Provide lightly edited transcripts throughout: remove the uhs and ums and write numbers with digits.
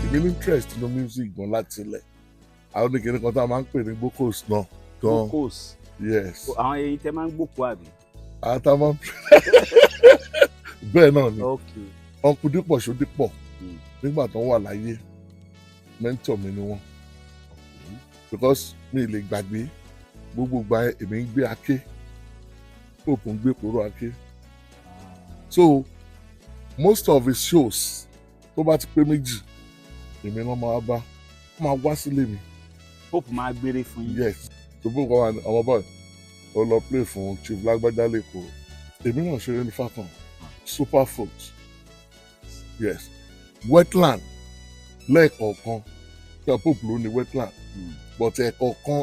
èmi ní interest nínú music gan láti ilẹ̀ àwọn oníkèéní kan tá a máa ń pè ní vocals náà gan. vocals. Yes. àwọn èyí tẹ máa ń gbòkó àbí. àtà máa ń bẹ́ẹ̀ náà ni okay. Uncle Dipo Sodipo nígbà tó ń wà láyé mentor mi ni wọ́n because mi lè gbàgbé gbogbo gba èmi ń gbé aké Pope ń gbé kóró aké so most of his shows tó bá ti pé méjì èmi náà máa wá sílé mi. Pope máa gbére fún yín. Yes tó bó kọ́ wa ní ọmọ báyìí ó lọ play fún Chief Lágbájá lẹ́kọ̀ọ́ èmi náà ṣeré ní Fákan super folks yes wetland lẹ́ẹ̀kọ̀ọ̀kan tí Pope ló ní wetland but ẹ̀kọ̀ọ̀kan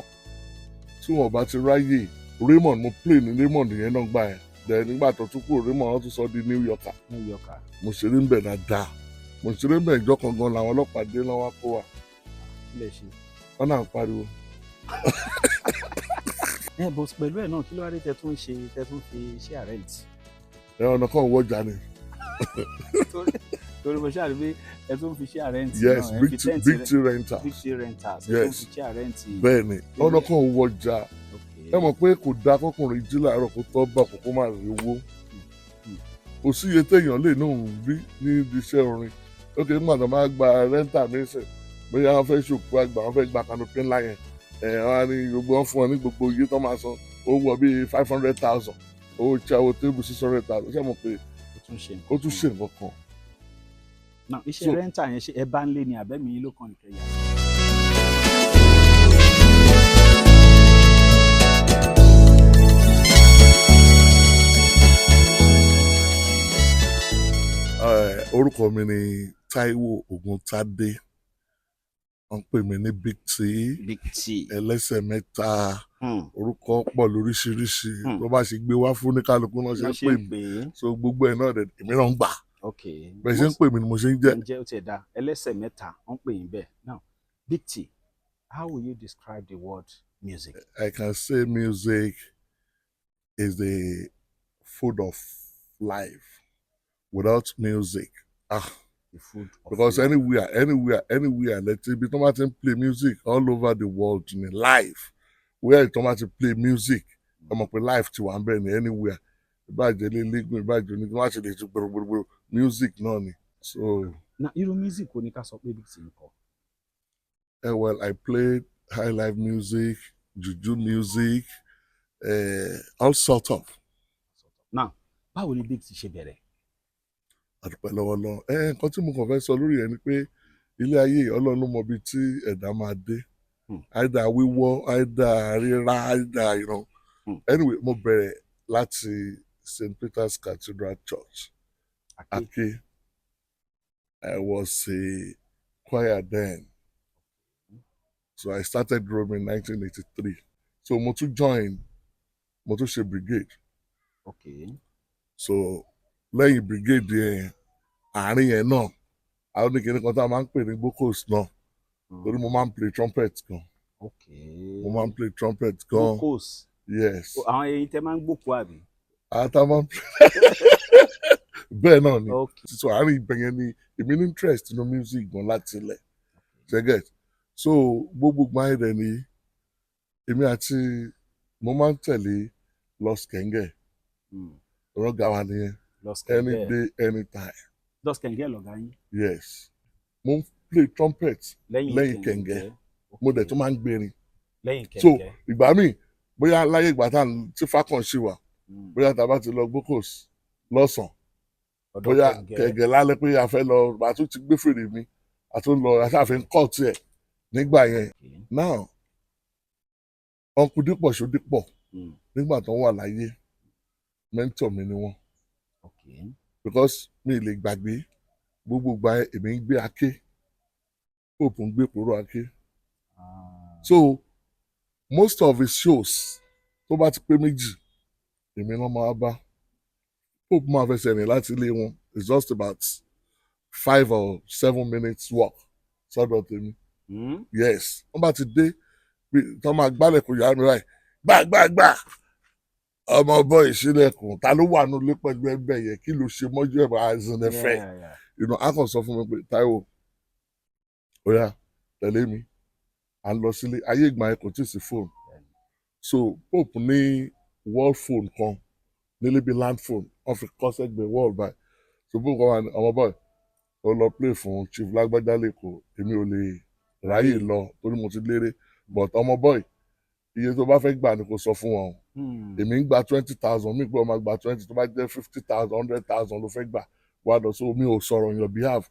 tí wọ́n bá ti ráyè Raymond mo play ní Raymond yẹn náà gbà yẹn dẹ̀ nígbà tó tún kúrò Raymond wọ́n tún sọ di New Yorker mo ṣeré ń bẹ̀ dáadáa mo ṣeré ń bẹ̀ ìjọ kan gan làwọn ọlọ́pàá dé lọ́wọ́ kó wa wọ́n náà ń pariwo. bó pẹ̀lú ẹ̀ náà kí ló wá dé tẹ tún fi ṣe àrẹ́ǹtì. ọ̀nà kan wọ́jà ni. torí mo ṣáà rí pé ẹ tún fi ṣe àrẹ́ǹtì. Yes, big T rentals. Big T rentals. Yes, ẹ tún fi ṣe àrẹ́ǹtì. bẹ́ẹ̀ni ọ̀nà kan wọ́jà ẹ mọ̀ pé kò dáa kọkùnrin jí láàárọ̀ kó tọ́ bá kókó máa rí owó kò sí iye téèyàn lè náà rí ní iṣẹ́ orin ókè nígbà tó máa gba rẹ́ńtà mísìn bóyá wọ́n fẹ́ ṣòkú àgbà wọ́n fẹ́ gba kanopin ńlá yẹn wọ́n á ní gbogbo wọn fún wọn ní gbogbo iye tó máa san owó wọ bíi 500,000 owó tí àwọn tébù 600,000 ṣé mo pé ó tún ṣe nǹkan kan. náà iṣẹ́ rẹ́ńtà yẹn ṣe ẹ bá ń lé ní abẹ́mi yín ló kàn nìkan yà. orúkọ mi ni Táíwò Ògúntádé wọ́n pè mí ní Big T Elesemeta orúkọ pọ̀ lóríṣiríṣi tó bá ṣe gbé wá fún ní kálukú náà ṣe ń pè mí so gbogbo ẹ̀ náà dẹ̀ èmi náà ń gbà bẹ́ẹ̀ ṣe ń pè mí ni mo ṣe ń jẹ́. ǹjẹ́ ó ti dá Elesemeta wọ́n pè yín bẹ́ẹ̀ now Big T, how will you describe the word music? I can say music is the food of life. Without music, the food of because life. anywhere, let's say, Tomati play music all over the world in life. Where Tomati play music, I'm up with life to one anywhere. Music, none. So now, you know music when you can stop Big T. Well, I played high life music, juju music, all sort of. Now, how will Big T ṣe bẹ̀rẹ̀? Àdúpẹ́ lọ́wọ́ lọ nǹkan tí mo kàn fẹ́ sọ lórí ẹ̀ ni pé ilé ayé Ọlọ́run ló mọ ibi tí ẹ̀dá máa dé àìdá wíwọ́ àìdá rírá àìdá ìran anyway mo bẹ̀rẹ̀ láti St. Peter's Cathedral Church Ake. I was a choir then so I started drumming in 1983 so mo tún ṣe brigade so lẹ́yìn brigade yẹn àárín yẹn náà àwọn oníkèéní kan tá a máa ń pè ní vocals náà torí mo máa ń play trumpet gan. mo máa ń play trumpet gan. vocals. Yes. àwọn èyí tẹ máa ń gbòkó àbí. àtà máa ń bẹ́ẹ̀ náà ni so àárín ibẹ̀ yẹn ni èmi ní interest nínú music gan láti ilẹ̀ ṣẹ́gẹ̀t so gbogbo gbáyé rẹ̀ ni èmi àti mo máa ń tẹ̀lé Los Kenge ọ̀rọ̀gá wa nìyẹn. Any day, anytime. Los Kenge lọ̀gá yín. Yes. Mo ń play trumpet lẹ́yìn Kenge. Mo dẹ̀ tún máa ń gbèrin. Lẹ́yìn Kenge. So ìgbà míì bóyá láyé ìgbà tí Fákan ṣì wà bóyá tá a bá ti lọ vocals lọ́sàn-án bóyá Kenge lálẹ́ pé a fẹ́ lọ bá tún ti gbé fèrè mi a tún lọ aṣáfin kọ́ tiẹ̀ nígbà yẹn. Now Uncle Dipo Sodipo nígbà tó ń wà láyé mentor mi ni wọ́n. Because mi lè gbàgbé gbogbo gba èmi ń gbé aké Pope ń gbé kóró aké so most of his shows tó bá ti pé méjì èmi náà máa bá Pope máa fẹsẹ̀ rìn láti ilé wọn it's just about 5 or 7 minutes walk sọ́dọ̀ tèmi yes wọ́n bá ti dé tó máa gbálẹ̀kùn yàrá mi báyìí gbàgbàgbà ọmọ bọ ìṣílẹ̀kùn ta ló wà nílé pẹ̀lú ẹgbẹ́ yẹn kí ló ṣe mọ́jú ẹ̀ bá àìsàn ẹ̀fẹ̀ a kàn sọ fún mi pé Táíwò ó yá tẹ̀lé mi à ń lọ sílé ayé ìgbà yẹn kò tí ì sí fóònù so Pope ní wall phone kan nílé bíi land phone wọ́n fi kọ́ sẹ́gbẹ̀ẹ́ wall báyìí so Pope kan wà ní ọmọ bọ́ọ̀ ó lọ play fún Chief Lágbájá lẹ́kọ̀ọ́ èmi ò lè ráyè lọ torí mo ti léré but ọmọ bọ́ọ̀ iye tó bá fẹ́ gbà ni kò sọ fún wọn èmi ń gba 20,000 mi pé ọmọ gba 20 tó bá jẹ́ 50,000 100,000 ló fẹ́ gbà wá lọ so mi ò sọ̀rọ̀ on your behalf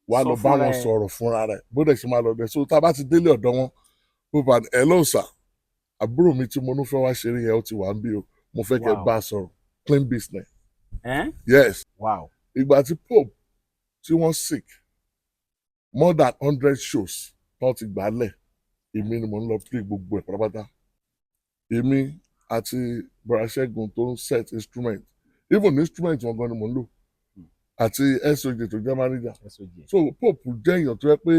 wá lọ bá wọn sọ̀rọ̀ fúnra rẹ̀ bó dẹ̀ ṣe máa lọ dẹ̀ so tá a bá ti délé ọ̀dọ̀ wọn bó bá ẹ lọ sà àbúrò mi tí mo ní fẹ́ wá ṣeré yẹn ó ti wà ń bí o mo fẹ́ kẹ́ bá a sọ̀rọ̀ clean business. Yes. Wow. Ìgbà tí Pope tí wọ́n sick more than 100 shows tó ti gbà lẹ̀ èmi ni mo ń lọ play gbogbo ẹ̀ pátápátá èmi àti Bọ̀ráṣẹ́gun tó ń set instrument even instrument wọn gan ni mo ń lò àti SOJ tó jẹ́ manager so Pope jẹ́ èèyàn tó yẹ pé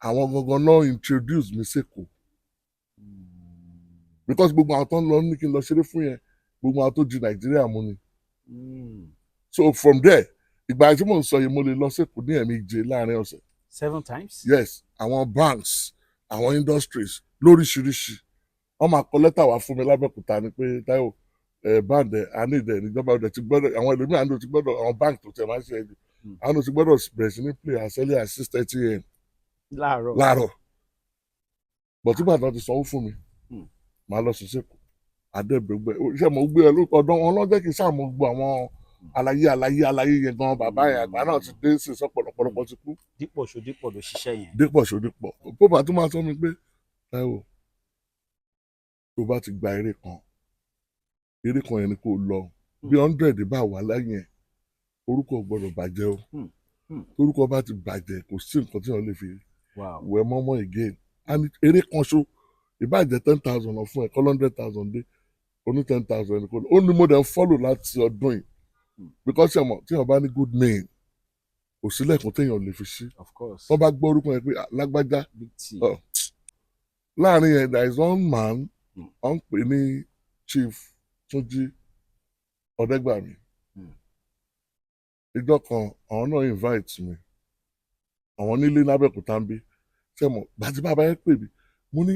àwọn gangan náà introduce mi sẹ́kọ̀ọ́ because gbogbo àwọn tó ń lọ ní kí n lọ ṣeré fún yẹn gbogbo àwọn tó di Nàìjíríà mú ni so from there ìgbà tí mò ń sọ yìí mo lè lọ sẹ́kọ̀ọ́ ní ẹ̀ẹ̀méje láàrin ọ̀sẹ̀. 7 times. Yes àwọn banks àwọn industries lóríṣiríṣi wọ́n máa kọ lẹ́tà wá fún mi lábẹ́òkúta ni pé Táyọ̀ báńdẹ̀ àníìdẹ̀ níjọba ọ̀dẹ̀ ti gbọ́dọ̀ àwọn ẹlòmíràn àndó ti gbọ́dọ̀ àwọn bank tó tẹ̀ máa ń ṣe ẹ̀jẹ̀ àndó ti gbọ́dọ̀ bẹ̀rẹ̀ sí ní play as early as 6:30 a.m. láàárọ̀ but nígbà tí wọ́n ti sanwó fún mi màá lọ sí sẹ́kọ̀ọ́ àdẹ́gbẹ̀gbẹ̀ iṣẹ́ mo gbé ẹ lóko ọdún wọn lọ́jọ́ kì í sáà mo gbọ́ àwọn àlàyé yẹn gan bàbá yẹn àgbà náà ti dé sí sọ́pọ̀lọpọ̀ ti kú. Dípò Sodipo ló ṣiṣẹ́ yẹn. Dípò Sodipo Pope àti máa sọ mi pé Táyọ̀ tó bá ti gba eré kan yẹn ni kò lọ bí 100 bá wà lẹ́yìn ẹ̀ orúkọ gbọ́dọ̀ bàjẹ́ o torúkọ bá ti bàjẹ́ kò sí nǹkan tí wọ́n lè fi wẹ̀ mọ́mọ́ again and eré kan ṣo ìbàjẹ́ 10,000 lọ fún ẹ̀ kọ́ 100,000 dé oní 10,000 ẹni kò lọ ó ní mo dẹ̀ ń follow láti ọdún yìí because ẹ̀mọ̀ tí wọ́n bá ní good name kò sílẹ̀kùn téèyàn lè fi ṣí wọ́n bá gbọ́ orúkọ yẹn pé Lágbájá láàrin yẹn there is one man wọ́n ń pè ní Chief Túnjí Ọ̀dẹ́gbàmí ìjọ kan àwọn náà invite mi àwọn nílé lábẹ́òkúta ń bí sẹ́mọ̀ gbàtí bàbá yẹn pè mí mo ní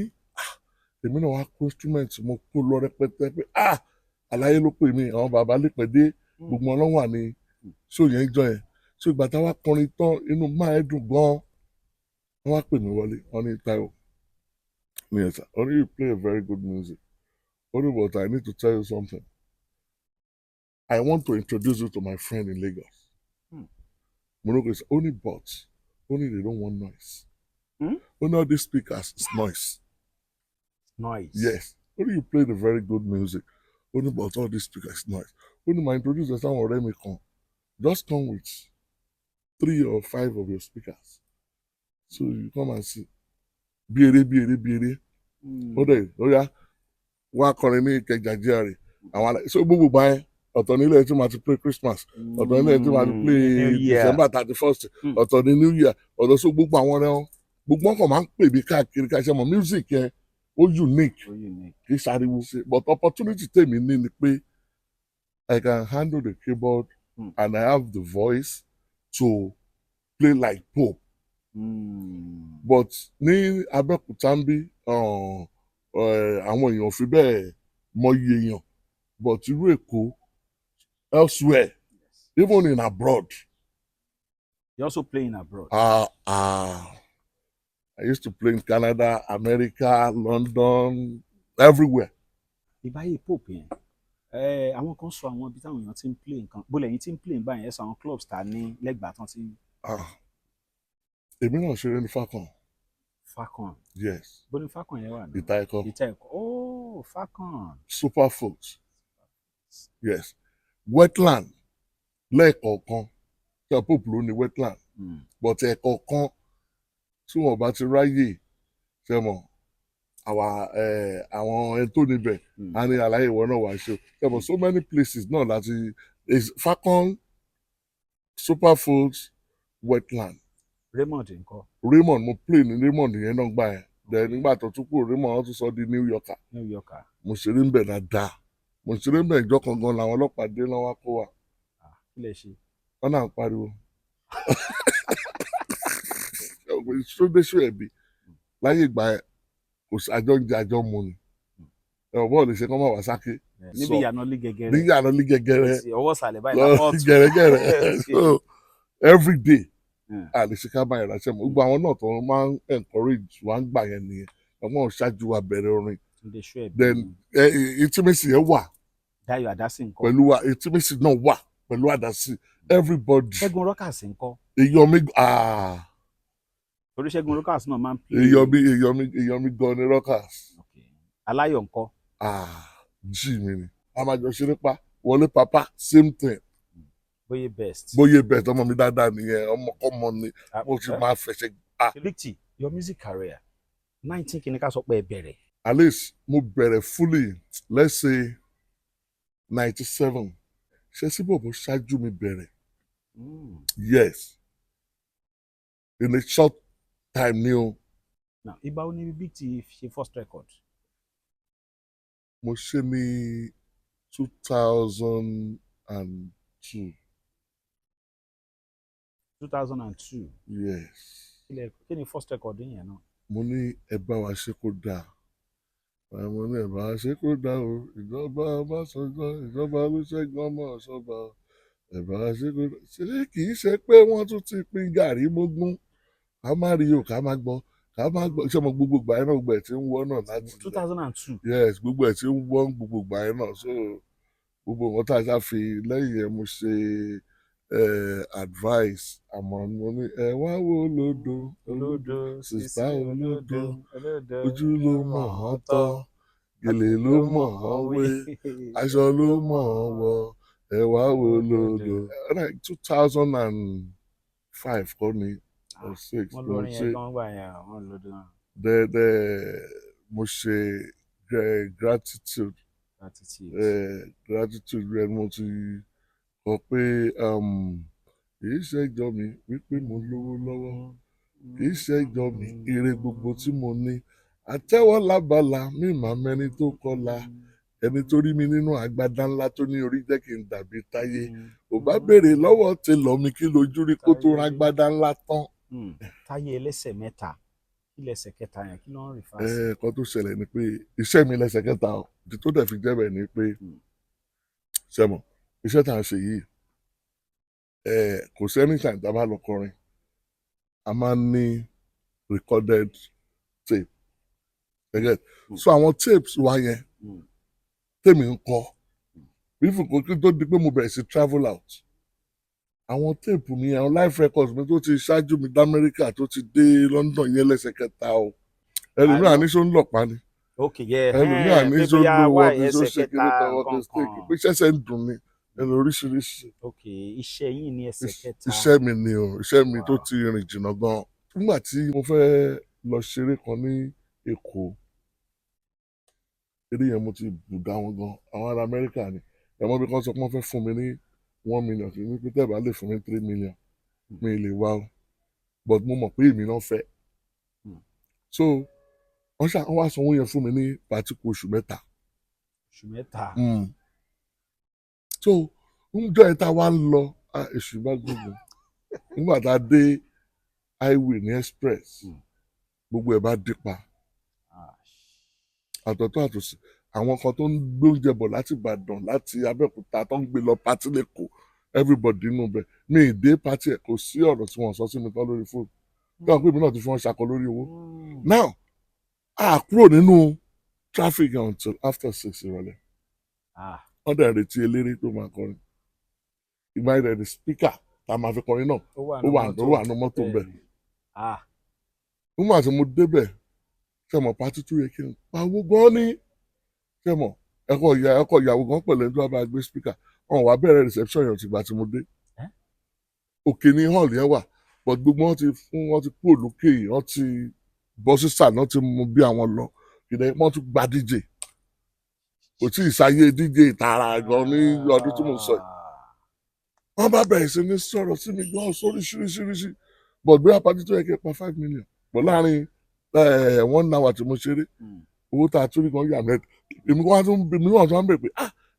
èmi náà wá kó instrument mo kó lọ rẹpẹtẹ pé àlàyé ló pè mí àwọn bàbá lè pẹ́ dé gbogbo ọlọ́run wà ní ṣó yẹn jọ yẹn ṣó ìgbà táwa kọrin tán inú máa ẹ dùn gan-an wọ́n wá pè mí wọlé wọ́n ní Táyọ̀ ní ẹ̀sà only you play a very good music only but I need to tell you something I want to introduce you to my friend in Lagos Morocco is only but only they don't want noise only all these speakers is noise. Yes only you play the very good music only but all these speakers is noise only my introduce us àwọn ọ̀rẹ́ mi kan just come with 3 or 5 of your speakers so you come and see bí eré ó dẹ̀ ó yá wọ́n akọrin ní Ìkẹjà GRA àwọn so gbogbo gbà yẹn ọ̀tọ̀ nílẹ̀ tí wọ́n ti play Christmas ọ̀tọ̀ nílẹ̀ tí wọ́n ti play December 31st ọ̀tọ̀ ní New Year ọ̀tọ̀ so gbogbo àwọn ọ̀rẹ́ wọn gbogbo wọn kàn máa ń pè mí káàkiri káṣẹ́ mọ̀ music yẹn ó unique kì í ṣàríwó ṣe but opportunity tèmi ní ni pé I can handle the keyboard and I have the voice to play like Pope. But ní Abẹ́òkúta ń bí àwọn èèyàn fi bẹ́ẹ̀ mọyì èèyàn but irú Èkó elsewhere even in abroad. You also play in abroad? I used to play in Canada, America, London, everywhere. Ìbáyé Pope yẹn àwọn kan sọ àwọn ibi táwọn èèyàn ti ń play nǹkan bó lẹ́yìn tí ń play báyìí ẹ sọ àwọn clubs ta ní lẹ́gbàá tán ti. Èmi náà ṣeré ní Falcon. Falcon. Yes. Bó ni Falcon yẹn wà ní. Ìta ẹ̀kọ́. Oh Falcon. Super folks. Yes. Wetland lẹ́ẹ̀kọ̀ọ̀kan tí a Pope ló ní wetland but ẹ̀kọ̀ọ̀kan tí wọ́n bá ti ráyè ṣe mọ̀ àwọn ẹni tó níbẹ̀ á ní àlàyé ìwọ náà wàá ṣe ṣe mọ̀ so many places náà láti Falcon Super folks wetland. Raymond ńkọ́. Raymond mo play ní Raymond yẹn náà gbà yẹn then nígbà tó tún kúrò Raymond wọn tún sọ di New Yorker. Mo ṣeré ń bẹ̀ dáadáa mo ṣeré ń bẹ̀ ìjọ kan gan làwọn ọlọ́pàá dé náà wá kó wa. Kí lè ṣe. Wọ́n náà ń pariwo. pé Sunday show ẹ̀bí láyé ìgbà ẹ̀ kò sí àjọ ń jẹ àjọ mu ni ẹ̀wọ̀n bọ́ọ̀ lè ṣe kọ́ máa wà sáké. níbi ìyànà lé gẹ́gẹ́rẹ́ ní ìyànà lé gẹ́gẹ́rẹ́ ọwọ́ sàlẹ̀ báyìí lọ lápá ọ̀tún gẹ́rẹ́gẹ́rẹ́ so every day a lè ṣe ká máa ìránṣẹ́ mọ́ gbogbo àwọn náà tó máa ń encourage wá ń gbà yẹn nìyẹn ọmọ ṣáájú wa bẹ̀rẹ̀ orin then intimacy yẹn wà Dayọ̀ Àdásí ńkọ́ pẹ̀lú wa intimacy náà wà pẹ̀lú Àdásí everybody. Ṣẹ́gun Rockers ńkọ́. èèyàn mi torí Ṣẹ́gun Rockers náà máa ń pè é. èèyàn mi gan ni Rockers. Aláyọ̀ ńkọ́. jí mi ni a máa jọ ṣeré pa Wọlé Papa same thing. Bóyé best ọmọ mi dáadáa nìyẹn ọmọ ni mo ti máa fẹsẹ̀. Lati, your music career 19 kìíní ká sọ pé ẹ bẹ̀rẹ̀. At least mo bẹ̀rẹ̀ fully let's say 97 ṣe síbò mo ṣáájú mi bẹ̀rẹ̀. Yes in a short time ni o. Now ìgbà wo ni Big T ṣe first record. mo ṣe ní 2002. 2002. Yes. Kí ni first record yẹn náà. mo ní ẹ bá wa ṣe kó dáa mo ní ẹ bá wa ṣe kó dáa o ìjọba Ọbásanjọ́ ìjọba Olúṣẹ́gun ọmọ Ọ̀ṣọ́bà ẹ bá wa ṣe kó dáa ṣe kì í ṣe pé wọ́n tún ti pín gàrí mógún ká má rí o ká má gbọ́ ṣé mo gbogbo ìgbà yẹn náà gbogbo ẹ̀ tí ń wọ́ náà láti. 2002. Yes gbogbo ẹ̀ tí ń wọ́ gbogbo ìgbà yẹn náà so gbogbo nǹkan tá a ṣá fi lẹ́yìn yẹn mo ṣe advice àmọ̀ràn mo ní ẹ wá wo olódo sista olódo ojú ló mọ̀ ọ́n tọ́ gèlè ló mọ̀ ọ́n wé aṣọ ló mọ̀ ọ́n wọ̀ ẹ wá wo olódo. 2005 kọ́ ni or 6 wọ́n lórin yẹn gan gbà yẹn wọ́n lódo náà. mo ṣe gratitude rẹ mo ti kọ pé kìí ṣẹjọ mi wípé mo lówó lọ́wọ́ kìí ṣẹjọ mi ire gbogbo tí mo ní àtẹ́wọ́ lábala mi máa mẹ́ni tó kọlà ẹni tó rí mi nínú agbádá ńlá tó ní orí jẹ́ kí n dàbí Táyé ò bá béèrè lọ́wọ́ télọ̀ mi kí lójú rí kó tó ra agbádá ńlá tán. Táyé Ẹlẹ́sẹ̀mẹ́ta kí lẹ́sẹ̀ kẹta yẹn kí ló ń rìn fásitì. Kan tó ṣẹlẹ̀ ni pé iṣẹ́ mi lẹ́sẹ̀ kẹta ọ̀ ìdí tó dẹ̀ fi jẹ́ bẹ́ẹ̀ ni pé ṣẹ́mọ̀ iṣẹ́ tá à ń ṣe yìí kò sí anytime tá a bá lọ kọrin a máa ń ní recorded tape so àwọn tapes wa yẹn tèmi ń kọ even kò kí tó di pé mo bẹ̀rẹ̀ sí travel out àwọn téèpù mi àwọn live records mi tó ti ṣáájú mi dá Amẹ́ríkà tó ti dé London yẹn lẹ́sẹ̀ kẹta o ẹlòmíràn ní sọ ń lọ̀pá ni ẹlòmíràn ní sọ ń lo wọ́n ní sọ ṣe kéré kan wọ́n kì í steak pé ṣẹ́ṣẹ́ ń dùn ni ẹnu oríṣiríṣi. Iṣẹ́ yìí ni ẹsẹ̀ kẹta. Iṣẹ́ mi ni o iṣẹ́ mi tó ti rìn jìnnà gan. Nígbà tí mo fẹ́ lọ ṣeré kan ní Èkó eré yẹn mo ti bùdá wọn gan àwọn ará Amẹ́ríkà ni ẹ̀mọ́ bí kan sọ pé wọ́n fẹ́ fún mi ní 1 million kì í ní pé tẹ́ẹ̀ bá lè fún mi 3 million mi lè wá o but mo mọ̀ pé èmi náà fẹ́ so wọ́n wá sanwó yẹn fún mi ní pàtíkù oṣù mẹ́ta. So níjọ́ yẹn tá a wá ń lọ èṣù bá gbogbo nígbà tá a dé highway ní express gbogbo ẹ̀ bá dé pa àtọ̀tọ̀ àtòsí àwọn kan tó ń gbé oúnjẹ bọ̀ láti Ìbàdàn láti Abẹ́òkúta tó ń gbé lọ pátí lẹ́kọ̀ọ́ everybody nínú bẹ̀ mi ì dé pátí ẹ̀ kò sí ọ̀rọ̀ tí wọ́n sọ sí mi tán lórí fóònù bí wọ́n pè mí náà ti fi wọ́n ṣakọ lórí owó now a kúrò nínú traffic until after 6 ìrọ̀lẹ́ wọ́n dẹ̀ retí eléré tó máa kọrin ìgbà yẹn ní speaker tá a máa fi kọrin náà ó wà ní mọ́tò ń bẹ̀ nígbà tí mo débẹ̀ sẹ́mọ̀ pátí tó yẹ kí n pawó gan ni sẹ́mọ̀ ẹ̀kọ́ ìyàwó gan pẹ̀lú ẹni tó bá gbé speaker ọ̀hún wá bẹ̀rẹ̀ reception yẹn tìgbà tí mo dé òkè ní hall yẹn wà but gbogbo wọn ti kúrò lókè yìí wọn ti bọ́ sí sàn náà ti mú bí àwọn lọ ìdẹ́ wọ́n tún gba DJ kò tí ì sáyé DJ ìtara gan ní ọdún tí mo sọ yìí wọ́n bá bẹ̀rẹ̀ sí ní sọ̀rọ̀ sí mi gan sóríṣiríṣi but bí apájú tó yẹ kí n pa 5 million but láàrin 1 hour tí mo ṣeré owó tá a tún rí kan yà mẹ́ta èmi wọ́n tún bèrè pé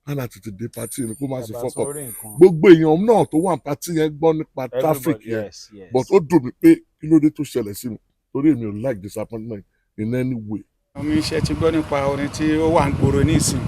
á náà tètè dé pati ni kó má sì Bàbá fọkàn sọrí nǹkan. gbogbo èèyàn náà tó wà ní pati yẹn gbọ́ nípa traffic Everybody, yẹn yes, yes. but ó dùn mí pé kí ló dé tó ṣẹlẹ̀ sí mi torí èmi ò like disappointment in any way. ọmọ iṣẹ́ ti gbọ́ nípa orin tí ó wà ń gbòòrò nísìn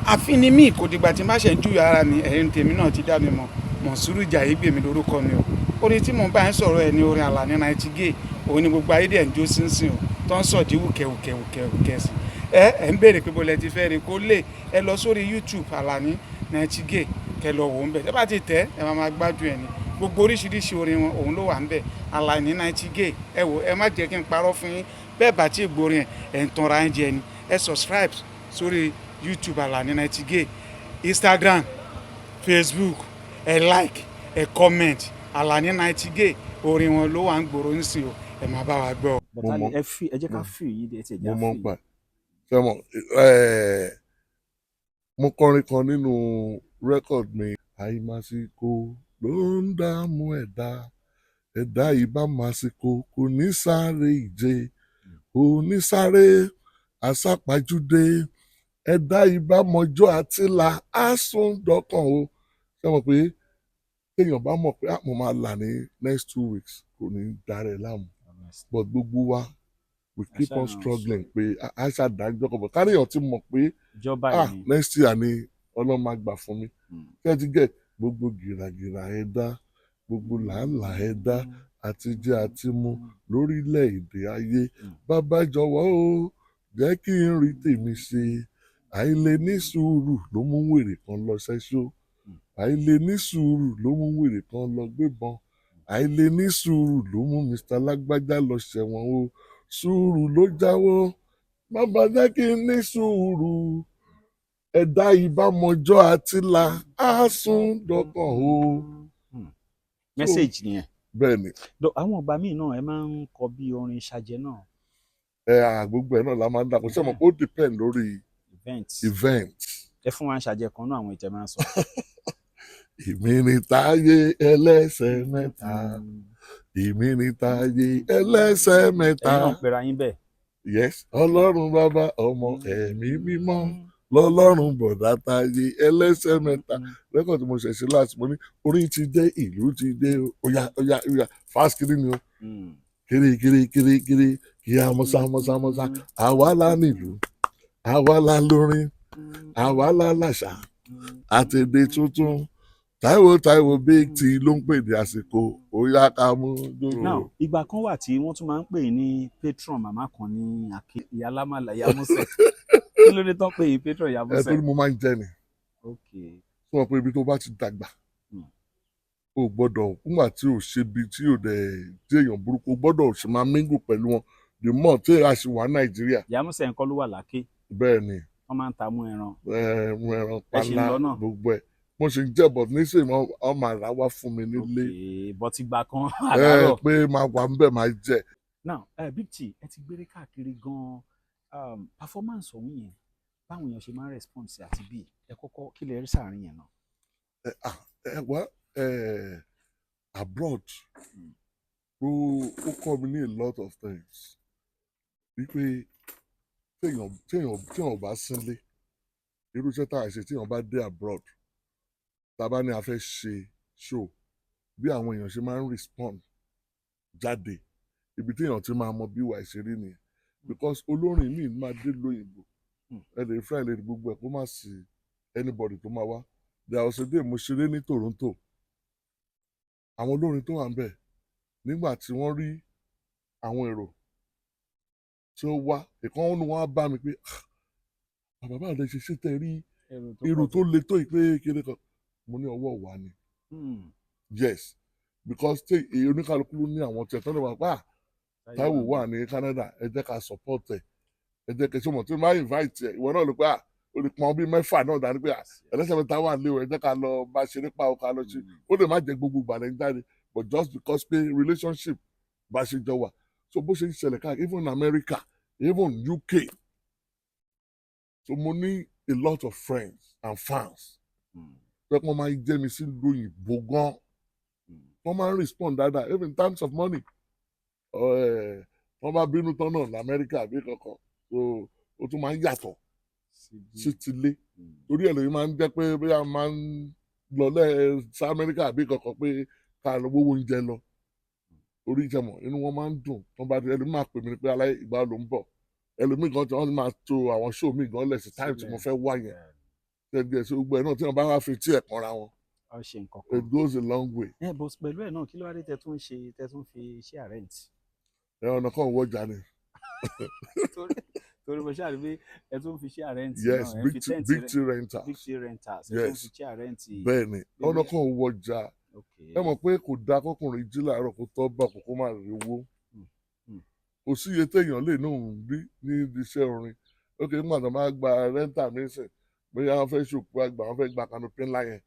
àfi ni mí kò dìgbà tí má ṣe ń júwe ara mi ẹ̀yin tèmi náà ti dá mi mọ̀ Mọ̀súrù Jàyégbè mi lórúkọ mi o orin tí mò ń bá yín sọ̀rọ̀ ẹ̀ ní orin Àlàní Nightingale òun ni gbogbo ayé dẹ̀ ń jó sínsìn o tó ń sọ̀dí wùkẹ́wùkẹ́ sí ẹ ń béèrè pé bọ́lẹ̀ ti fẹ́ rí kó lè ẹ lọ sórí YouTube Àlàní Nightingale kẹ lọ wò ń bẹ̀ ẹ bá ti tẹ̀ ẹ máa gbádùn ẹ̀ ní gbogbo oríṣiríṣi orin wọn òun ló wà ń bẹ̀ Àlàní Nightingale ẹ wò ẹ má jẹ́ kí n parọ́ fún yín bẹ́ẹ̀ bá tí gbórin ẹ̀ ń tanra ẹ̀ jẹ ni ẹ subscribe sórí YouTube Àlàní Nightingale Instagram Facebook ẹ like ẹ comment Àlàní Nightingale orin wọn ló wà ń gbòòrò ń sìn o ẹ máa bá wa gbọ́. bọ̀tálẹ̀ ẹ jẹ́ ká fi yìí ẹ ti ẹ̀ já mo mọ̀ fi. pa sẹ́mọ̀ mo kọrin kan nínú record mi àìmásìkò ló ń dààmú ẹ̀dá ìbámasìkò kò ní sáré ìje kò ní sáré àsápajúdé ẹ̀dá ìbámọjọ́ àtìlà á sún dọ́kàn o sẹ́mọ̀ pé téèyàn bá mọ̀ pé mo máa là ní next 2 weeks kò ní darẹ̀ láàmú but gbogbo wa we keep on struggling pé a ṣàdájọ́ kan bọ̀ káníyàn ti mọ̀ pé next year ni ọlọ́run máa gbà fún mi ṣé ẹ ti gẹ̀ gbogbo gìràgìrà ẹ̀dá gbogbo làálàá ẹ̀dá àti jẹ àti mu lórílẹ̀‐èdè ayé bàbá jọ̀wọ́ o jẹ́ kí n rí tèmi ṣe àìlè ní sùúrù ló mú wèrè kan lọ ṣẹ́ṣó àìlè ní sùúrù ló mú wèrè kan lọ gbébọn àìlè ní sùúrù ló mú Mr. Lágbájá lọ ṣẹ̀wọ̀n o sùúrù ló jáwọ́ bàbá jẹ́ kí n ní sùúrù ẹ̀dá ìbámọjọ́ àtìlà á sún dọ́kàn o. mẹ́sẹ̀gì nìyẹn. bẹ́ẹ̀ni. àwọn ọgbà míì náà ẹ máa ń kọ bí orin ṣàjẹ náà. gbogbo ẹ̀ náà la máa ń dà kó sẹ́mo ó depend lórí event. ẹ fún wa ń ṣàjẹ kan náà àwọn ìtẹ̀ máa ń sọ. èmi ni Táyé Ẹlẹ́sẹ̀mẹ́ta èmi ni Táyé Ẹlẹ́sẹ̀mẹ́ta. ẹ̀yin náà pera yín bẹ́ẹ̀. yes ọlọ́run bàbá ọmọ ẹ̀mí mímọ́ lọ́lọ́run bọ̀dá Táyé Ẹlẹ́sẹ̀mẹ́ta lẹ́kọ̀ọ́ tí mo ṣẹ̀ṣẹ̀ láti mo ní orin ti dé ìlú ti dé oya fast kiri ni o kiri kí a mọ́sá àwa la nílùú àwa la lórin àwa la láṣà àtẹ̀dé tuntun Táíwò big t ló ń pè ní àsìkò oya ká mú dúró. now ìgbà kan wà tí wọ́n tún máa ń pè ní patron màmá kan ní ìyá lámàlà ìyá Músẹ̀ kí ló dé tán pé yìí patron ìyá Músẹ̀. ẹ torí mo máa ń jẹ ni fún ọ pé ibi tó bá ti dàgbà o gbọ́dọ̀ nígbà tí o ṣe bi tí o dẹ̀ jẹ́ èèyàn burúkú o gbọ́dọ̀ ṣe máa mingle pẹ̀lú wọn the more tí a ṣe wà Nàìjíríà. ìyá Músẹ̀ nǹkan ló wà lákè. bẹ́ẹ̀ ni wọ́n máa ń ta mú ẹran. mú ẹran pálá gbogbo ẹ̀ mo ṣe ń jẹ́ bọ̀ nísìnyí ọmọ àrà wá fún mi nílé. bọ́tí gbà kan àdárọ̀. pé máa wà ń bẹ̀ máa jẹ. now Big T ẹ ti gbére káàkiri gan-an performance ọ̀hún yẹn báwọn èèyàn ṣe máa ń respond sí àti bí ẹ kọ́kọ́ kí lè rí sàárín yẹn náà. wá abroad ó kọ́ mi ní a lot of things wípé téèyàn bá sínlé irú iṣẹ́ tá a ṣe téèyàn bá dé abroad tá a bá ní a fẹ́ ṣe show bí àwọn èèyàn ṣe máa ń respond jáde ibi téèyàn ti máa mọ bí ìwà ìṣeré nìyẹn because olórin míì máa dé lóyìnbó ẹ̀ẹ́dẹ̀ fúláì lè gbogbo ẹ̀ kó má sí anybody tó máa wá there was a day mo ṣeré ní Toronto àwọn olórin tó wà ń bẹ̀ nígbà tí wọ́n rí àwọn èrò tí ó wá ìkan wọn wá bá mi pé bàbá àdé ṣe tẹ rí èrò tó le tó ìpè kéré kan mo ní ọwọ́ wà ní yes because oníkàlùkù ló ní àwọn tiẹ̀ tó lè wà pa Táíwò wà ní Canada ẹ jẹ́ ká support ẹ̀ ẹ jẹ́ kí sọmọ tí wọ́n máa invite ẹ̀ ìwọ náà ló pé o lè pọn bí mẹ́fà náà dání pé Ẹlẹ́sẹ̀mẹ́ta wà lé o ẹ jẹ́ ká lọ bá ṣeré pa o ká lọ ṣe ó lè má jẹ́ gbogbo ìgbàlẹ̀ ń jáde but just because pé relationship bá ṣe jọ wà so bó ṣe ń ṣẹlẹ̀ káàkiri even America even UK so mo ní a lot of friends and fans pé wọ́n máa ń jẹ́ mi sí lóyìnbó gan wọ́n máa ń respond dáadáa even in terms of money wọ́n bá bínú tán náà lamẹ́ríkà àbí kankan so ó tún máa ń yàtọ̀ sí tilé torí ẹ̀ lóyún máa ń jẹ́ pé bí a máa ń lọ sí Amẹ́ríkà àbí kankan pé ká lọ gbówó oúnjẹ lọ orí ìjẹmọ̀ inú wọn máa ń dùn tó bá di ẹlòmíì máa pè mí pé aláì ìgbà ló ń bọ̀ ẹlòmíì gan tí wọ́n máa to àwọn show mi gan lẹ̀ sí time tí mo fẹ́ wá yẹn gẹ́gẹ́ sí gbogbo ẹ̀ náà tí wọ́n bá wá fi tí ẹ̀ kanra wọn it goes a long way. But pẹ̀lú ẹ̀ náà kí ló wá dé tẹ́ tún fi share rent. ọ̀nà kan wọ́jà ni. torí mo ṣáà rí pé ẹ tún fi share rent. Yes, big T rentals. Big T rentals. Yes, ẹ tún fi share rent. bẹ́ẹ̀ni ọ̀nà kan wọ́jà ẹ mọ̀ pé kò dáa kọkùnrin jí láàárọ̀ kó tọ́ bá kókó má rí owó kò sí iye téèyàn lè ní òun rí ní iṣẹ́ orin ok nígbà tó máa gba rẹ́ńtà mísìn bóyá wọ́n fẹ́ ṣòkú àgbà wọ́n fẹ́ gba canopy ńlá yẹn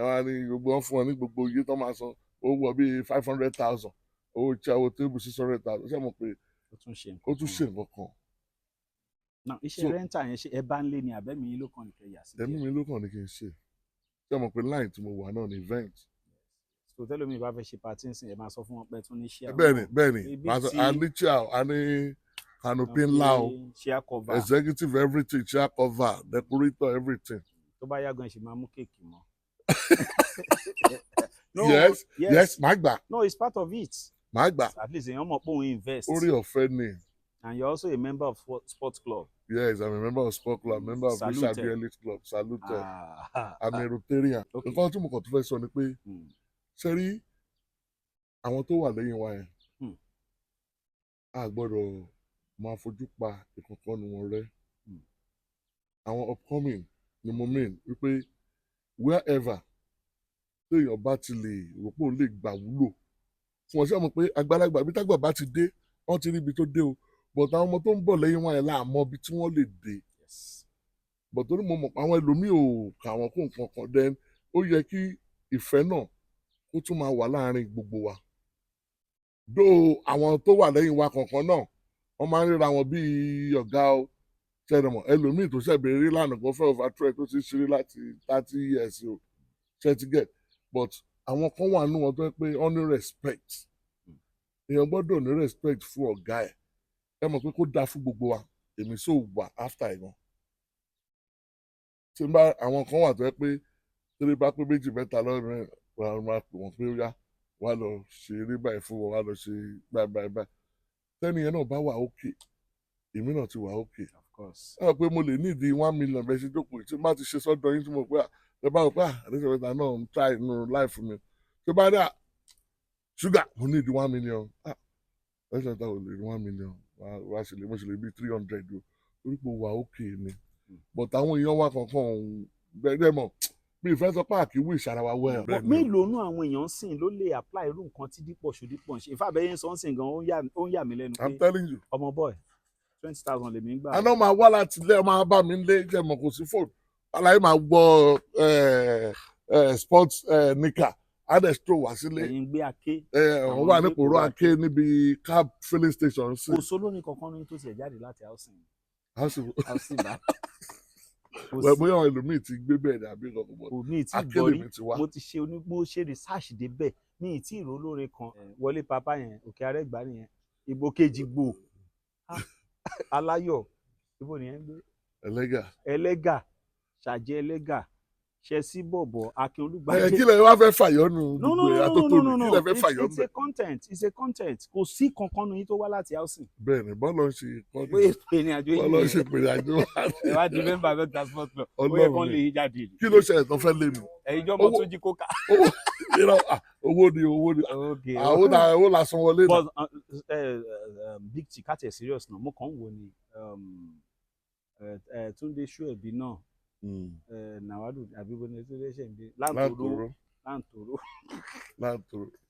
wọ́n á ní gbogbo wọn fún wọn ní gbogbo iye tó máa san owó wọ bíi 500,000 owó tí àwọn tébù 600,000 ṣé mo pé ó tún ṣe nǹkan kan. náà iṣẹ́ rẹ́ńtà yẹn ṣe ẹ bá ń lé ní abẹ́mi yín ló kàn ní kẹ́ yà sí. ẹ̀mí mi ló kàn ní kí n ṣe ṣé mo pé line tí mo wà náà ní event. so tẹ́lómi bá fẹ́ ṣe party ń sìn ẹ máa sọ fún wọn pé tún ní share. bẹ́ẹ̀ni a ní chair a ní canopy ńlá o executive everything chair cover decorator everything. tó bá yá gan ṣe máa mú kéèkì mọ́. yes máa gbà. no it's part of it. máa gbà. at least èèyàn mọ̀ pé òun invest. orí ọ̀fẹ́ ni. and you're also a member of sports club. Yes, I'm a member of sport club, member of Bishop Elite Club, Salute. I'm a Rotarian. Nǹkan tí mo kàn tó fẹ́ sọ ni pé ṣe rí àwọn tó wà lẹ́yìn wa yẹn a gbọ́dọ̀ máa fojú pa ìkọ̀kan nu wọn rẹ́. Àwọn upcoming ni mo mean wípé wherever téèyàn bá ti lè rò pé òun lè gbà wúlò fún wọn ṣe mọ̀ pé àgbàlagbà bí tágbà bá ti dé wọ́n ti rí ibi tó dé o but àwọn ọmọ tó ń bọ̀ lẹ́yìn wọn yẹn láàmọ́ ibi tí wọ́n lè dé but torí mo mọ̀ àwọn ẹlòmíì ò kà wọ́n kó nǹkan kan then ó yẹ kí ìfẹ́ náà kó tún máa wà láàárín gbogbo wa dó àwọn tó wà lẹ́yìn wa kọ̀ọ̀kan náà wọ́n máa ń ríra wọn bíi ọ̀gá o ṣẹ́dọ̀mọ̀ ẹlòmíì tó ṣẹ̀bẹ̀rẹ̀ rí lánàá kan fẹ́ overtrack tó ti ṣeré láti 30 years o ṣẹ́tí get but àwọn kan wà nínú wọn tó ń pé wọ́n ní respect èèyàn gbọ́dọ̀ ní respect fún ọ̀gá ẹ̀ ẹ mọ̀ pé kó dáa fún gbogbo wa èmi sọ wà after ẹ̀ gan tí n bá àwọn kan wà tó yẹ pé tẹ́lẹ̀ bá pé méjì mẹ́ta lọ́rùn ẹ̀ máa pè wọ́n pé ó yá wá lọ ṣe eré báyìí fún wọn wá lọ ṣe báyìí tẹ́ni yẹn náà bá wà ókè èmi náà ti wà ókè ẹ mọ̀ pé mo lè nídìí 1 million bẹ́ẹ̀ ṣe jókòó tí má ti ṣe sọ́dọ̀ yín tí mo pé ẹ bá wò pé Elesemeta náà ń try inú life mi tó bá dà ṣúgà mo nídìí 1 million Elesemeta ò lè rí 1 million wá ṣe lè mo ṣe lè bí 300 o torí pé wà ókè ni but àwọn èèyàn wa kankan bẹ́ẹ̀ mọ̀ bí ìfẹ́ sọ páàkì wí ìṣara wa wẹ̀. mélòó nú àwọn èèyàn sìn ló lè apply irú nǹkan tí Dípò Sodipo ń ṣe ìfàbẹ́yẹn sọ ń sìn gan ó ń yà mí lẹ́nu pé I'm telling you ọmọ boy 20,000 lèmi ń gbà. àná máa wá láti ilé ọmọ bá mi lé jẹ́ mọ̀ kò sí fóònù aláyé máa gbọ́ sports Nikan adestro wá sílé ẹ̀yin gbé ake. wọ́n wà ní kòró ake níbi cab filling station sí. kò sólórin kankan ní tó tiẹ̀ jáde láti housing. bá. bóyá àwọn ẹlòmíì ti gbé bẹ́ẹ̀ ni àbí nǹkan kan mi ti gbọ́ rí mo ṣe research débẹ̀ mi ì tí ìró lóore kan wọlé papa yẹn òkè arẹ́gbá nìyẹn ìbò kejì gbò aláyọ̀ ibo nìyẹn gbé. ẹlẹ́gà ṣàjẹ́ ẹlẹ́gà ṣẹ́sí bọ̀bọ̀ akin olúgbàjẹ́. kí lẹ wá fẹ́ fàyọ́nù gbogbo ẹ̀ àtótónu kí lẹ fẹ́ fàyọ́nù. it's a content kò sí kankan nu yín tó wá láti housing. bẹ́ẹ̀ni bọ́ọ̀lù ń ṣe kọ́ni bọ́ọ̀lù ń ṣe ìpèrè àjò ẹ wá di mẹ́mbà bẹ́ẹ̀ transport club ó yẹ kán lè yí jáde. kí ló ṣe ẹ̀tàn fẹ́ lé mi. ẹ̀yin jọ́ mọ́ tó jí kóka. owó ni owó la san wọlé náà. big t kàtẹ́ serious náà mo kàn ń wò ni Túndé Ṣóẹ̀bí náà nàwádùn àbíbo ní tó léṣe ń bí láǹtòrò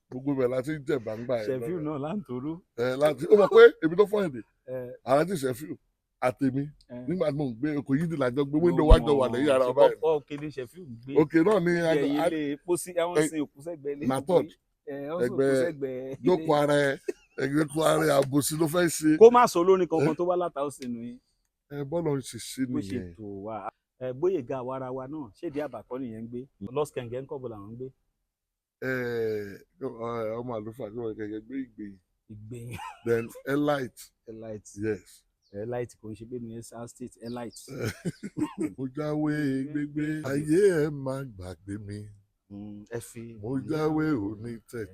gbogbo bẹ̀ láti jẹ gbangba ẹ̀ ṣẹfíù náà láǹtòrò. láti ó mọ̀ pé èmi tó fọ́ èdè àwọn ti ṣẹfíù àtèmi nígbà tí mo ń gbé oko yìí dìlàjọ gbé wíńdò wájọ wà lẹ́yìn ara ọba ẹ̀. òkè ni ṣẹfíù gbé òkè náà ni ẹ̀yìn lè pósí ẹ̀wọ̀n sin òkú sẹ́gbẹ̀ẹ́ ní natod ẹgbẹ́ jókòó ara ẹ̀ ẹgbẹ́ kó ara ẹ̀ àbòsí ló fẹ́ ṣe. kó má sọ lórin kankan tó wá látàó sínú yín. bọ́ọ̀lù ń ṣe sí nìyẹn. Gbóyèga àwarawa náà ṣéèdí àbàkọ́ nìyẹn ń gbé lọ́skẹ̀ǹgẹ̀ ń kọ́bọ̀ làwọn ń gbé. ọmọ àlùfáà kí wọ́n kẹ̀kẹ́ gbé ìgbéyìn. ìgbéyìn. Then elite. elite. Yes. Light kò ń ṣe pé mi ẹ South State Light. Mo jáwé gbégbé ayé ẹ má gbàgbé mi. Ẹ fi. Mo jáwé onítẹ̀tẹ̀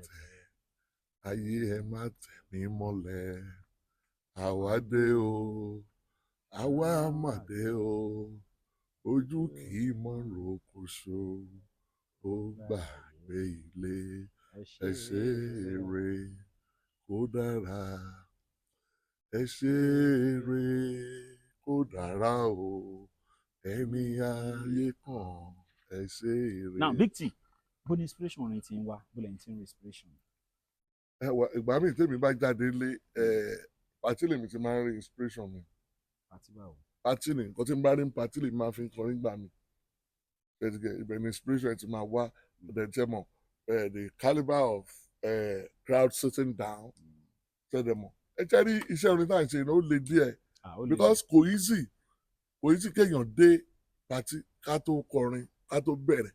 ayé ẹ má tẹ̀ mí mọ́lẹ̀. Àwa dé o àwa mà dé o ojú kì í mọ̀ ròkòṣo ó gbàgbé ilé ẹ ṣe eré kó dára ẹ ṣe eré kó dára o ẹni ayé kan ẹ ṣe eré. Now Big T bó ní inspiration orin ti ń wá bó lẹ́yìn tí ń inspiration. Ìgbà míì tèmi bá jáde lé pàtí lèmi ti máa ń rí inspiration mi. Pàtí báwo. Pàtí ni nǹkan tí n bá rí pàtí lèmi máa fi ń kọrin gbà mí. Ibẹ̀ ni inspiration ti máa wá ọ̀dẹ̀ the caliber of crowd sitting down ṣẹ̀dẹ̀ mọ̀ ẹ jẹ́ rí iṣẹ́ orin táà ń ṣe ó le díẹ̀ because kò easy kéèyàn dé pàtí ká tó kọrin ká tó bẹ̀rẹ̀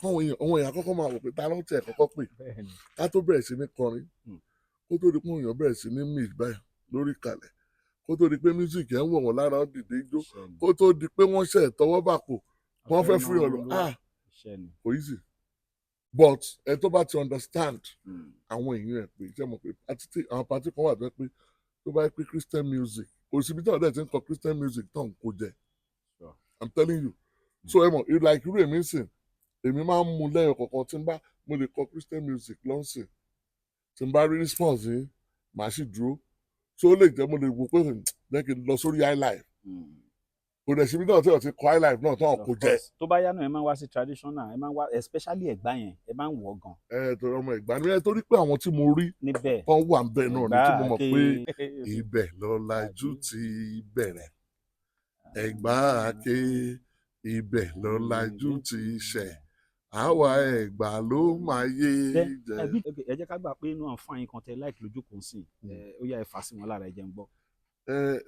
àwọn èèyàn àkọ́kọ́ máa wò pé ta ló ń tẹ̀ kọ́kọ́ pè ká tó bẹ̀rẹ̀ sí ní kọrin kó tó di pé èèyàn bẹ̀rẹ̀ sí ní mix báyìí lórí ìkàlẹ̀ kó tó di pé music ẹ̀ ń wọ̀ wọ́n lára ó dìde ijó kó tó di pé wọ́n ṣẹ̀ tọwọ́ bàpò wọ́n fẹ́ fún ìyọ̀lọ́ kò easy but ẹ tó bá ti understand àwọn èèyàn ẹ̀ pé ṣé mo pé àwọn pàtí kan wà tó pé tó bá pé Christian music kò síbi tí ọ̀dẹ̀ ti ń kọ Christian music tán kò jẹ I'm telling you so ẹ mọ̀ like irú èmi ń sìn èmi máa ń mú lẹ́yìn kọ̀ọ̀kan tí n bá mo lè kọ Christian music lọ́sìn tí n bá rí response yìí màá sì dúró so ó lè jẹ́ mo lè wò pé jẹ́ kí n lọ sórí highlife kò dẹ̀ síbi náà tí o ti kọ highlife náà tán kò jẹ́. tó bá yá náà ẹ máa ń wá sí traditional ẹ máa ń wá especially Ẹ̀gbá yẹn ẹ máa ń wọ̀ gan. Torí ọmọ Ẹ̀gbá ni torí pé àwọn tí mo rí kan wà ń bẹ̀ náà ni tí mo mọ̀ pé ibẹ̀ lọ́làjú ti bẹ̀rẹ̀ Ẹ̀gbá àké ibẹ̀ lọ́làjú ti ṣẹ̀ àwa Ẹ̀gbá ló máa yé jẹ. ẹ jẹ́ ká gbà pé inú àǹfààní kan tẹ láìkì lójú kò sí ó yá ẹ fà sí wọn lára ẹ jẹ́ ń gbọ́.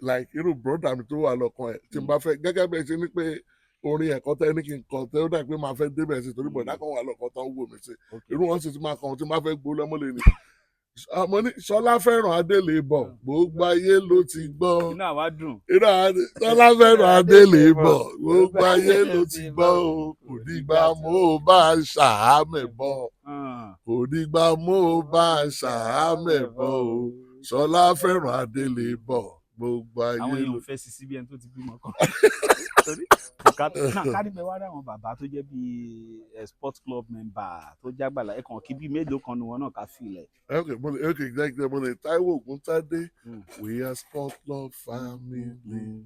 Like irú broda mi tó wà lọ́kàn ẹ̀ tí n bá fẹ́ gẹ́gẹ́ bẹ́ẹ̀ ṣe ni pé orin ẹ̀kọ́ tẹ́ ní kí n kọ tẹ́ ó dà pé máa fẹ́ débẹ̀ sí torí bọ̀dá kan wà lọ́kàn tán wò mí sí irú wọn sì ti máa kàn tí n bá fẹ́ gbó lọ́mọ́lẹ̀ ni. Àmọ́ ní Ṣọlá fẹ́ràn Adélébọ̀ gbogbo ayé ló ti gbọ́. Inú àwa dùn. Ṣọlá fẹ́ràn Adélébọ̀ gbogbo ayé ló ti gbọ́ o kò dìgbà mo bá ṣàámẹ̀ bọ̀ kò dìgbà mo bá ṣàámẹ̀ bọ̀ o Ṣọlá fẹ́ràn Adélébọ̀ gbogbo ayé ló. Àwọn èèyàn fẹ́ sí síbi ẹni tó ti bímọ kan. Náà kárí pé wá rí àwọn bàbá tó jẹ́ bíi sports club member tó jágbàlá ẹ̀ kàn kí bíi mélòó kan nu wọn náà ká filẹ̀. Okay, exactly. Mo lè Táíwò Ògúntádé. We are sport club family.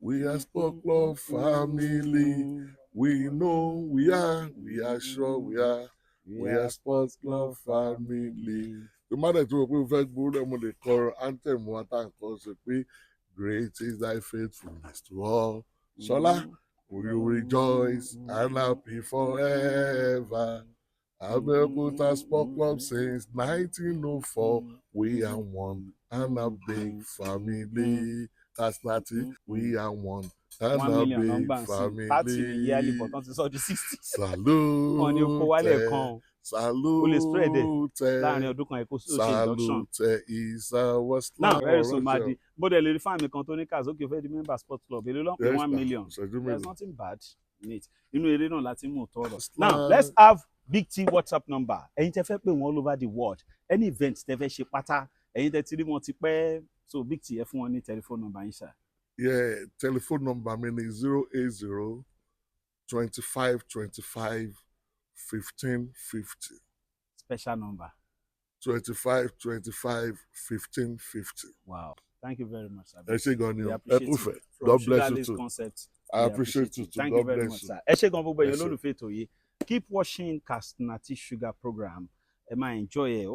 We are sport club family. We know we are sure we are. We are sports club family. The man that you will fẹ́ gbóòórọ̀ mo lè kọ anthem wa tá à ń kọ sí pé great is thy faithfulness to all. Ṣọlá, will you rejoice and happy forever? Abẹ́òkúta Sport Club since 1904. We are one and a big family. That's Lati. We are one and a big family. Salute. Salute. Salute is our slogan. Now, very soon, Madi. But the lady family kan tó ní cars, okay, fẹ́ di member sports club. Èló ló ń pè 1 million. There's nothing bad in it. Inú eré náà láti mú tọrọ. Now, let's have Big T WhatsApp number. Ẹ̀yin tẹ́ fẹ́ pè wọ́n all over the world. Any event tẹ́ fẹ́ ṣe pátá. Ẹ̀yin tẹ́ ti rí wọn ti pẹ́. So Big T ẹ fún wọn ní telephone number yín sir. Yeah, telephone number mi ni 080 25 25 15 50. Special number. 25 25 15 50. Wow. Thank you very much, sir. Ẹ ṣé gan ni o. From God bless you too. Concept, I appreciate you too. Thank God you very bless much, you. sir. Ẹ ṣé gan gbogbo ẹ̀yin olólùfẹ́ ètò yìí. Keep watching Castinati Sugar program. Ẹ máa enjoy ẹ,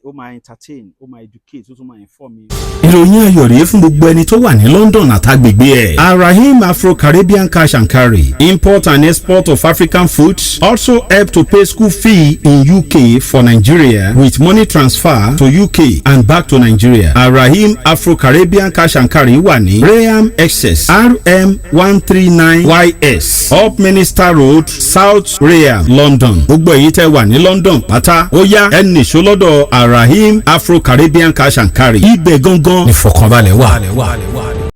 ó máa entertain, ó máa educate, ó tún máa inform you. Ìròyìn ayọ̀ rèé fún gbogbo ẹni tó wà ní London àtàgbègbè ẹ̀. Arahim Afro-Caribbean Cash and Carry, import and export of African foods, also help to pay school fee in UK for Nigeria with money transfer to UK and back to Nigeria. Arahim Afro-Caribbean Cash and Carry wà ní Graham Excess RM 139YS Up Minister Road, South Graham, London. Gbogbo èyí tẹ́ wà ní London pátá ó yá ẹnì ṣọlọ́dọ̀ Arahim Afro-Caribbean Cash and Carry. Ibẹ̀ gangan ni fọkànbalẹ̀ wà.